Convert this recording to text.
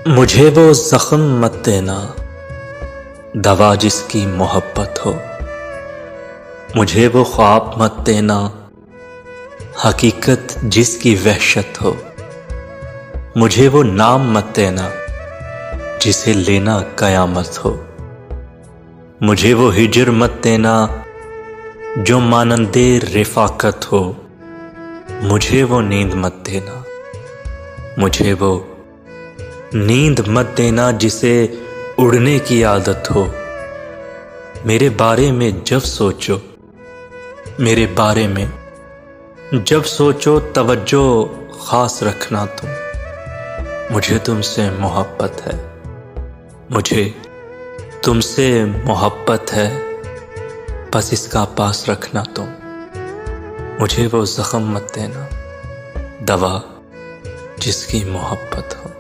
मुझे वो जख्म मत देना, दवा जिसकी मोहब्बत हो। मुझे वो ख्वाब मत देना, हकीकत जिसकी वहशत हो। मुझे वो नाम मत देना, जिसे लेना कयामत हो। मुझे वो हिजर मत देना, जो मानंदे रिफाकत हो। मुझे वो नींद मत देना, मुझे वो नींद मत देना जिसे उड़ने की आदत हो। मेरे बारे में जब सोचो, मेरे बारे में जब सोचो, तवज्जो खास रखना तुम। मुझे तुमसे मोहब्बत है, मुझे तुमसे मोहब्बत है, बस इसका पास रखना तुम। मुझे वो जख्म मत देना, दवा जिसकी मोहब्बत हो।